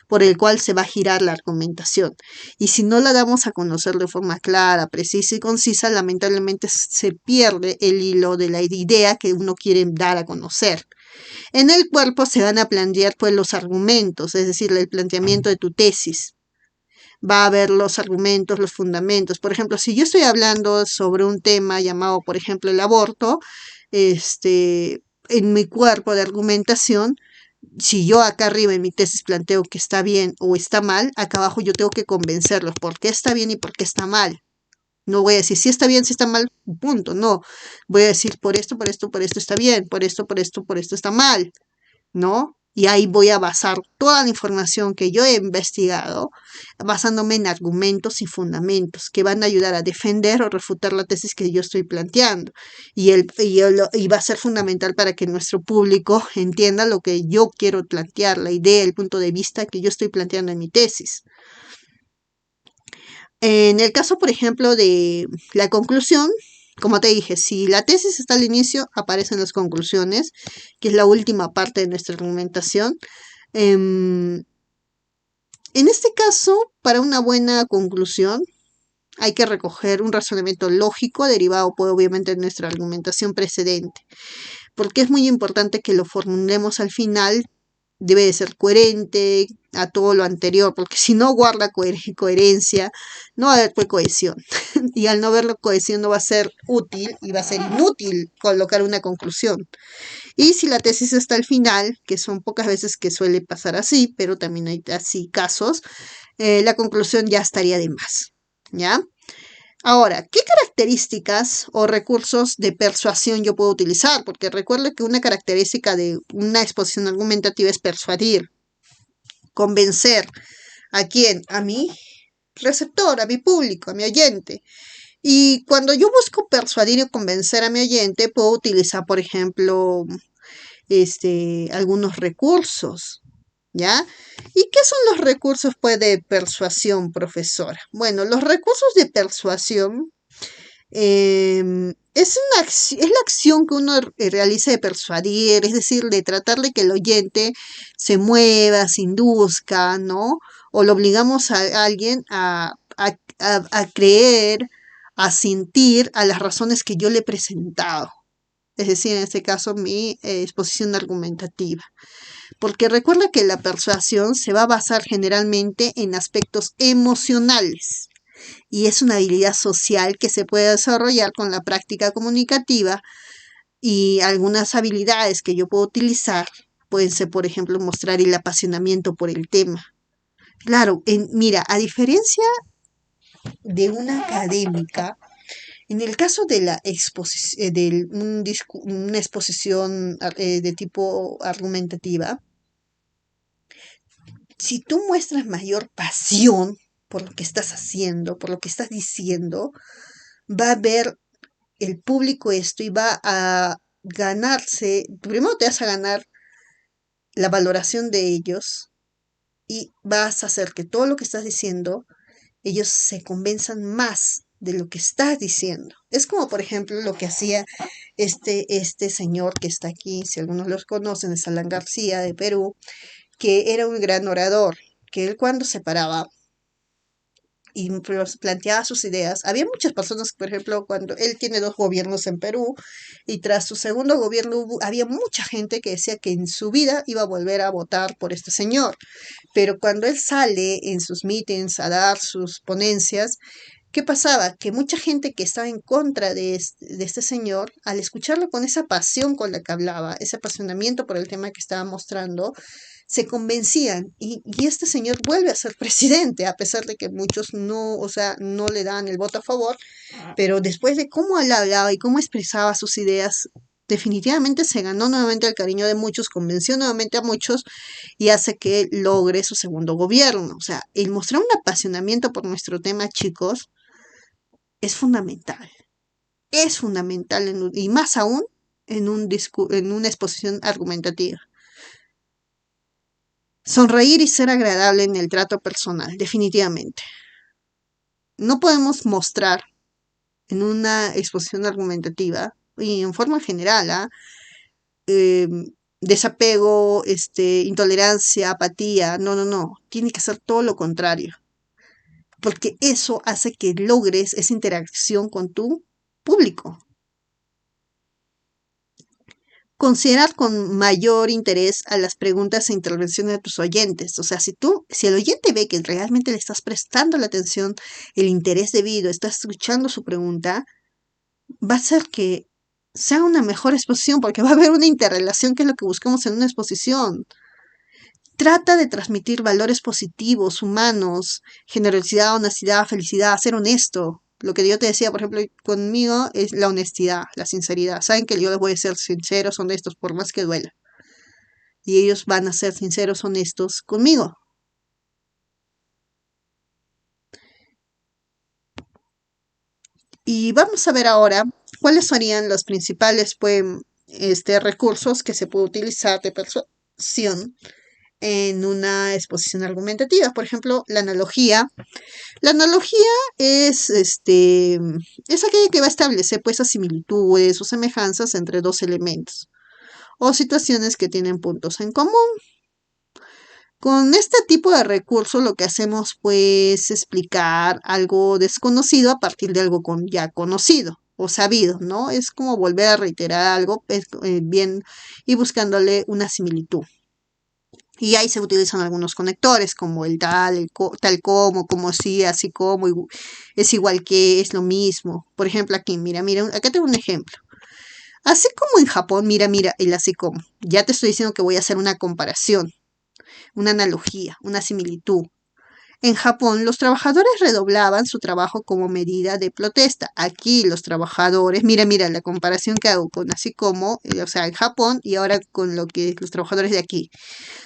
por el cual se va a girar la argumentación. Y si no la damos a conocer de forma clara, precisa y concisa, lamentablemente se pierde el hilo de la idea que uno quiere dar a conocer. En el cuerpo se van a plantear pues los argumentos, es decir, el planteamiento de tu tesis. Va a haber los argumentos, los fundamentos. Por ejemplo, si yo estoy hablando sobre un tema llamado, por ejemplo, el aborto, en mi cuerpo de argumentación, si yo acá arriba en mi tesis planteo que está bien o está mal, acá abajo yo tengo que convencerlos por qué está bien y por qué está mal. No voy a decir si está bien, si está mal, punto. No, voy a decir por esto, por esto, por esto está bien, por esto, por esto, por esto está mal, ¿no? Y ahí voy a basar toda la información que yo he investigado, basándome en argumentos y fundamentos que van a ayudar a defender o refutar la tesis que yo estoy planteando. Y va a ser fundamental para que nuestro público entienda lo que yo quiero plantear, la idea, el punto de vista que yo estoy planteando en mi tesis. En el caso, por ejemplo, de la conclusión, como te dije, si la tesis está al inicio, aparecen las conclusiones, que es la última parte de nuestra argumentación. En este caso, para una buena conclusión, hay que recoger un razonamiento lógico derivado, pues, obviamente, de nuestra argumentación precedente, porque es muy importante que lo formulemos al final. Debe de ser coherente a todo lo anterior, porque si no guarda coherencia, no va a haber cohesión. Y al no ver la cohesión no va a ser útil y va a ser inútil colocar una conclusión. Y si la tesis está al final, que son pocas veces que suele pasar así, pero también hay así casos, la conclusión ya estaría de más. ¿Ya? Ahora, ¿qué características o recursos de persuasión yo puedo utilizar? Porque recuerda que una característica de una exposición argumentativa es persuadir, convencer. ¿A quién? A mi receptor, a mi público, a mi oyente. Y cuando yo busco persuadir y convencer a mi oyente, puedo utilizar, por ejemplo, algunos recursos. ¿Ya? ¿Y qué son los recursos pues, de persuasión, profesora? Bueno, los recursos de persuasión es la acción que uno realiza de persuadir, es decir, de tratar de que el oyente se mueva, se induzca, ¿no? O lo obligamos a alguien a creer, a sentir a las razones que yo le he presentado. Es decir, en este caso, mi exposición argumentativa. Porque recuerda que la persuasión se va a basar generalmente en aspectos emocionales y es una habilidad social que se puede desarrollar con la práctica comunicativa y algunas habilidades que yo puedo utilizar pueden ser, por ejemplo, mostrar el apasionamiento por el tema. Claro, mira, a diferencia de una académica, en el caso de la una exposición de tipo argumentativa, si tú muestras mayor pasión por lo que estás haciendo, por lo que estás diciendo, va a ver el público esto y va a ganarse, primero te vas a ganar la valoración de ellos y vas a hacer que todo lo que estás diciendo, ellos se convenzan más de lo que estás diciendo. Es como, por ejemplo, lo que hacía este señor que está aquí, si algunos los conocen, es Alan García de Perú, que era un gran orador, que él cuando se paraba y planteaba sus ideas. Había muchas personas, por ejemplo, cuando él tiene 2 gobiernos en Perú y tras su segundo gobierno había mucha gente que decía que en su vida iba a volver a votar por este señor. Pero cuando él sale en sus meetings a dar sus ponencias, ¿qué pasaba? Que mucha gente que estaba en contra de este señor, al escucharlo con esa pasión con la que hablaba, ese apasionamiento por el tema que estaba mostrando, se convencían y este señor vuelve a ser presidente, a pesar de que muchos no, o sea, no le dan el voto a favor, pero después de cómo él hablaba y cómo expresaba sus ideas, definitivamente se ganó nuevamente el cariño de muchos, convenció nuevamente a muchos y hace que logre su segundo gobierno. O sea, el mostrar un apasionamiento por nuestro tema, chicos, es fundamental. Es fundamental y más aún en una exposición argumentativa. Sonreír y ser agradable en el trato personal, definitivamente. No podemos mostrar en una exposición argumentativa y en forma general, eh, desapego, intolerancia, apatía. No, no, no. Tiene que ser todo lo contrario. Porque eso hace que logres esa interacción con tu público. Considerar con mayor interés a las preguntas e intervenciones de tus oyentes. O sea, si el oyente ve que realmente le estás prestando la atención, el interés debido, estás escuchando su pregunta, va a ser que sea una mejor exposición, porque va a haber una interrelación, que es lo que buscamos en una exposición. Trata de transmitir valores positivos, humanos, generosidad, honestidad, felicidad, ser honesto. Lo que yo te decía, por ejemplo, conmigo es la honestidad, la sinceridad. Saben que yo les voy a ser sinceros, honestos, por más que duela. Y ellos van a ser sinceros, honestos conmigo. Y vamos a ver ahora cuáles serían los principales recursos que se puede utilizar de persuasión en una exposición argumentativa. Por ejemplo, la analogía. La analogía es aquella que va a establecer pues similitudes o semejanzas entre dos elementos o situaciones que tienen puntos en común. Con este tipo de recurso lo que hacemos pues es explicar algo desconocido a partir de algo ya conocido o sabido, ¿no? Es como volver a reiterar algo bien y buscándole una similitud. Y ahí se utilizan algunos conectores como el tal como sí, así como, es igual que, es lo mismo. Por ejemplo, aquí, mira, acá tengo un ejemplo. Así como en Japón, mira, el así como. Ya te estoy diciendo que voy a hacer una comparación, una analogía, una similitud. En Japón, los trabajadores redoblaban su trabajo como medida de protesta. Aquí los trabajadores, mira la comparación que hago con así como, o sea, en Japón y ahora con lo que los trabajadores de aquí.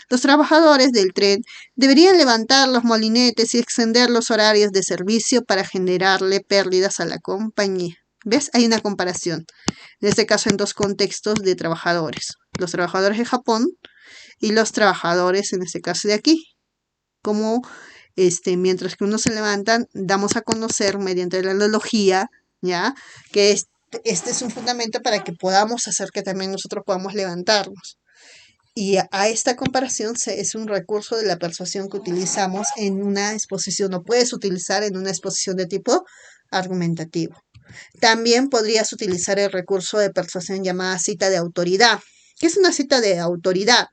Los trabajadores del tren deberían levantar los molinetes y extender los horarios de servicio para generarle pérdidas a la compañía. ¿Ves? Hay una comparación. En este caso, en dos contextos de trabajadores. Los trabajadores de Japón y los trabajadores, en este caso, de aquí. Como mientras que unos se levantan, damos a conocer mediante la analogía, ¿ya? Que este es un fundamento para que podamos hacer que también nosotros podamos levantarnos. Y a esta comparación es un recurso de la persuasión que utilizamos en una exposición, o puedes utilizar en una exposición de tipo argumentativo. También podrías utilizar el recurso de persuasión llamada cita de autoridad. ¿Qué es una cita de autoridad?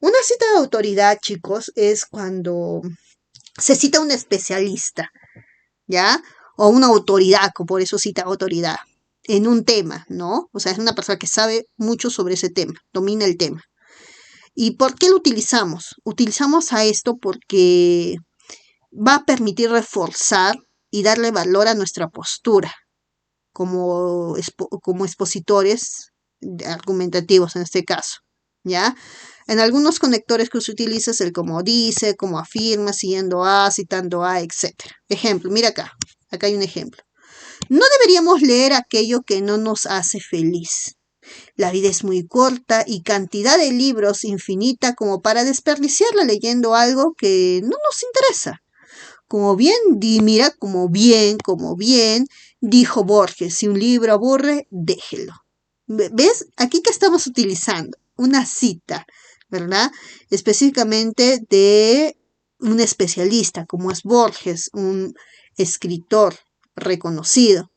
Una cita de autoridad, chicos, es cuando se cita un especialista, ¿ya? O una autoridad, por eso cita autoridad, en un tema, ¿no? O sea, es una persona que sabe mucho sobre ese tema, domina el tema. ¿Y por qué lo utilizamos? Utilizamos a esto porque va a permitir reforzar y darle valor a nuestra postura como expositores argumentativos en este caso, ¿ya? En algunos conectores que se utiliza es el como dice, como afirma, siguiendo a, citando a, etc. Ejemplo, mira acá hay un ejemplo. No deberíamos leer aquello que no nos hace feliz. La vida es muy corta y cantidad de libros infinita como para desperdiciarla leyendo algo que no nos interesa. Como bien, dijo Borges, si un libro aburre, déjelo. ¿Ves? Aquí que estamos utilizando una cita, ¿verdad? Específicamente de un especialista, como es Borges, un escritor reconocido,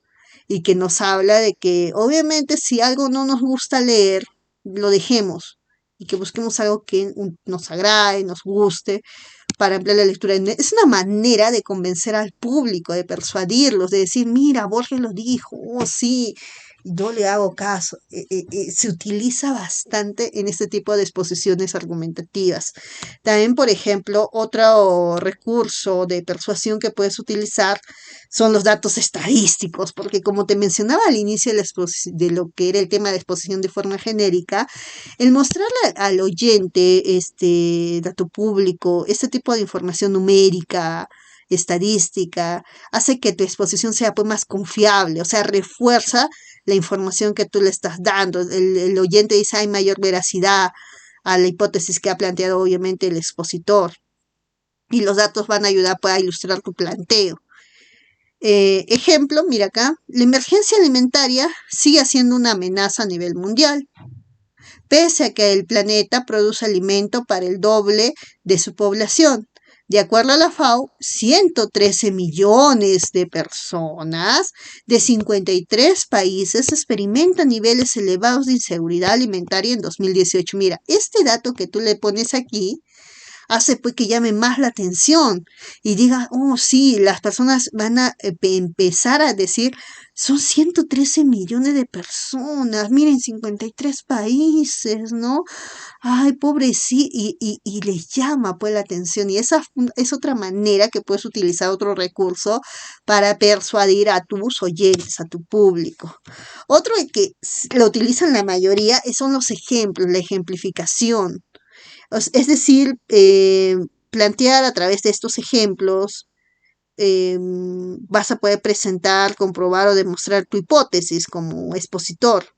y que nos habla de que obviamente si algo no nos gusta leer, lo dejemos y que busquemos algo que nos agrade, nos guste para emplear la lectura. Es una manera de convencer al público, de persuadirlos, de decir, mira, Borges lo dijo, oh sí, yo le hago caso. Se utiliza bastante en este tipo de exposiciones argumentativas. También, por ejemplo, otro recurso de persuasión que puedes utilizar son los datos estadísticos, porque como te mencionaba al inicio de lo que era el tema de exposición de forma genérica, el mostrarle al oyente este dato público, este tipo de información numérica, estadística, hace que tu exposición sea pues más confiable, o sea, refuerza la información que tú le estás dando. El oyente dice, hay mayor veracidad, a la hipótesis que ha planteado obviamente el expositor. Y los datos van a ayudar para ilustrar tu planteo. Ejemplo, mira acá, la emergencia alimentaria sigue siendo una amenaza a nivel mundial, pese a que el planeta produce alimento para el doble de su población. De acuerdo a la FAO, 113 millones de personas de 53 países experimentan niveles elevados de inseguridad alimentaria en 2018. Mira, este dato que tú le pones aquí hace pues que llame más la atención y diga, oh sí, las personas van a empezar a decir, son 113 millones de personas, miren, 53 países, ¿no? Ay, pobrecito, y les llama pues la atención y esa es otra manera que puedes utilizar otro recurso para persuadir a tus oyentes, a tu público. Otro que lo utilizan la mayoría son los ejemplos, la ejemplificación. Es decir, plantear a través de estos ejemplos, vas a poder presentar, comprobar o demostrar tu hipótesis como expositor.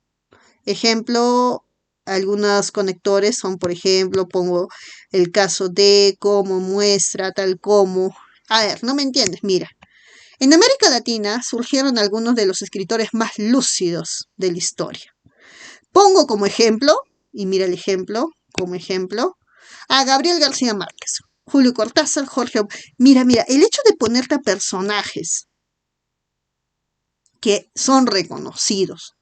Ejemplo, algunos conectores son, por ejemplo, pongo el caso de, como, muestra, tal como. A ver, no me entiendes, mira. En América Latina surgieron algunos de los escritores más lúcidos de la historia. Pongo como ejemplo, y mira el ejemplo, como ejemplo, a Gabriel García Márquez, Julio Cortázar, Jorge... Mira, el hecho de ponerte a personajes que son reconocidos,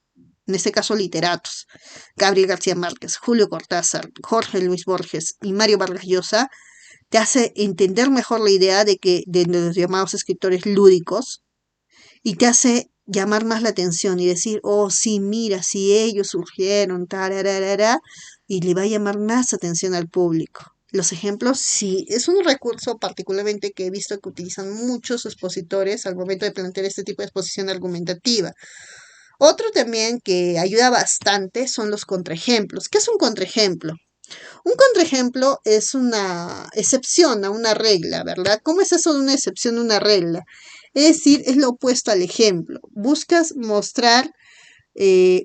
en este caso literatos, Gabriel García Márquez, Julio Cortázar, Jorge Luis Borges y Mario Vargas Llosa, te hace entender mejor la idea de los llamados escritores lúdicos y te hace llamar más la atención y decir, oh, sí, mira, si ellos surgieron, tararara, y le va a llamar más atención al público. Los ejemplos, sí, es un recurso particularmente que he visto que utilizan muchos expositores al momento de plantear este tipo de exposición argumentativa. Otro también que ayuda bastante son los contraejemplos. ¿Qué es un contraejemplo? Un contraejemplo es una excepción a una regla, ¿verdad? ¿Cómo es eso de una excepción a una regla? Es decir, es lo opuesto al ejemplo. Buscas mostrar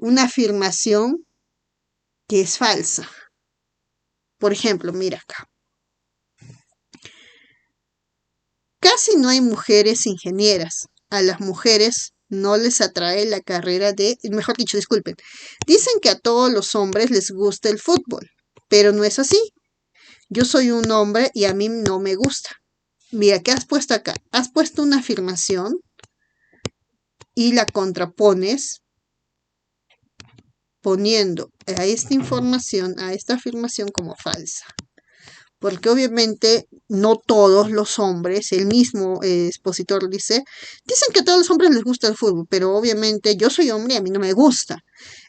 una afirmación que es falsa. Por ejemplo, mira acá. Casi no hay mujeres ingenieras. A las mujeres no les atrae la carrera mejor dicho, disculpen. Dicen que a todos los hombres les gusta el fútbol, pero no es así. Yo soy un hombre y a mí no me gusta. Mira, ¿qué has puesto acá? Has puesto una afirmación y la contrapones poniendo a esta información, a esta afirmación como falsa. Porque obviamente no todos los hombres, el mismo expositor dicen que a todos los hombres les gusta el fútbol, pero obviamente yo soy hombre y a mí no me gusta.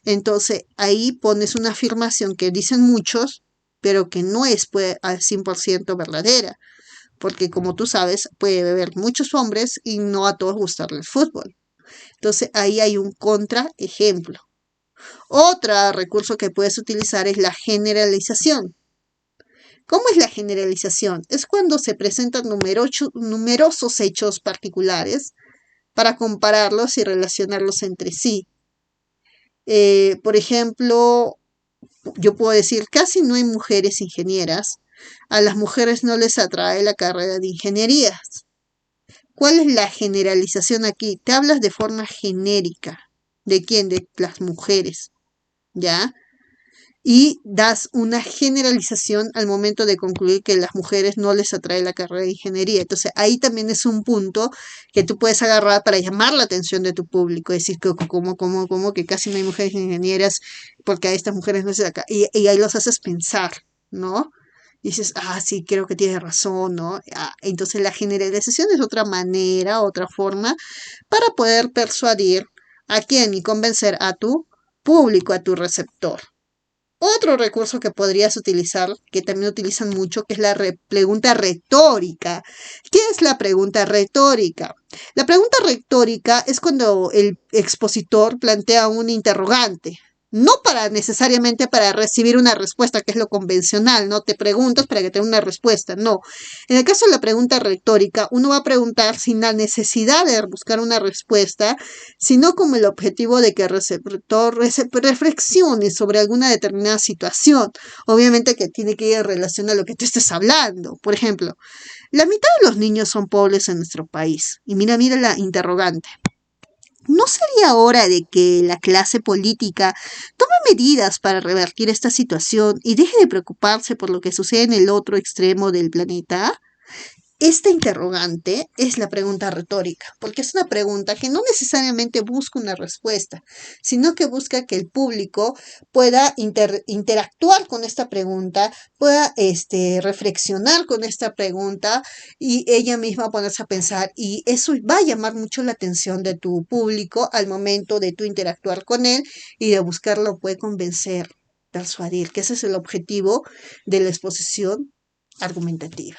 Entonces ahí pones una afirmación que dicen muchos, pero que no es pues, al 100% verdadera. Porque como tú sabes, puede haber muchos hombres y no a todos gustarles el fútbol. Entonces ahí hay un contraejemplo. Otro recurso que puedes utilizar es la generalización. ¿Cómo es la generalización? Es cuando se presentan numerosos hechos particulares para compararlos y relacionarlos entre sí. Por ejemplo, yo puedo decir, casi no hay mujeres ingenieras. A las mujeres no les atrae la carrera de ingenierías. ¿Cuál es la generalización aquí? Te hablas de forma genérica. ¿De quién? De las mujeres. ¿Ya? Y das una generalización al momento de concluir que a las mujeres no les atrae la carrera de ingeniería. Entonces, ahí también es un punto que tú puedes agarrar para llamar la atención de tu público, decir que como que casi no hay mujeres ingenieras porque a estas mujeres no se saca. Y ahí los haces pensar, ¿no? Y dices, sí, creo que tienes razón, ¿no? Entonces, la generalización es otra manera, otra forma para poder persuadir a quién y convencer a tu público, a tu receptor. Otro recurso que podrías utilizar, que también utilizan mucho, que es la pregunta retórica. ¿Qué es la pregunta retórica? La pregunta retórica es cuando el expositor plantea un interrogante, No para necesariamente para recibir una respuesta, que es lo convencional, no te preguntas para que te dé una respuesta, no. En el caso de la pregunta retórica, uno va a preguntar sin la necesidad de buscar una respuesta, sino como el objetivo de que el receptor reflexione sobre alguna determinada situación. Obviamente que tiene que ir en relación a lo que tú estés hablando. Por ejemplo, la mitad de los niños son pobres en nuestro país. Y mira la interrogante. ¿No sería hora de que la clase política tome medidas para revertir esta situación y deje de preocuparse por lo que sucede en el otro extremo del planeta? Esta interrogante es la pregunta retórica, porque es una pregunta que no necesariamente busca una respuesta, sino que busca que el público pueda interactuar con esta pregunta, pueda reflexionar con esta pregunta y ella misma ponerse a pensar. Y eso va a llamar mucho la atención de tu público al momento de tu interactuar con él y de buscarlo, puede convencer, persuadir, que ese es el objetivo de la exposición argumentativa.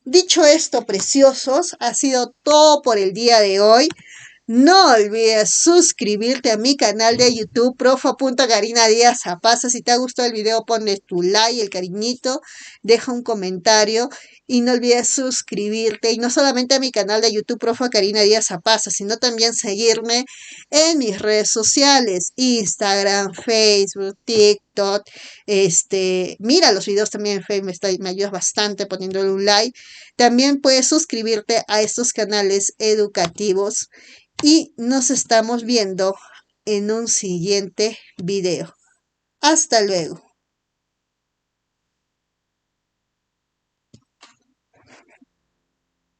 Dicho esto, preciosos, ha sido todo por el día de hoy. No olvides suscribirte a mi canal de YouTube, Profa.Karina Díaz Zapasa. Si te ha gustado el video, ponle tu like, el cariñito, deja un comentario y no olvides suscribirte. Y no solamente a mi canal de YouTube, Profa Karina Díaz Zapasa, sino también seguirme en mis redes sociales, Instagram, Facebook, TikTok. Mira los videos también en Facebook, me ayudas bastante poniéndole un like. También puedes suscribirte a estos canales educativos y nos estamos viendo en un siguiente video. Hasta luego.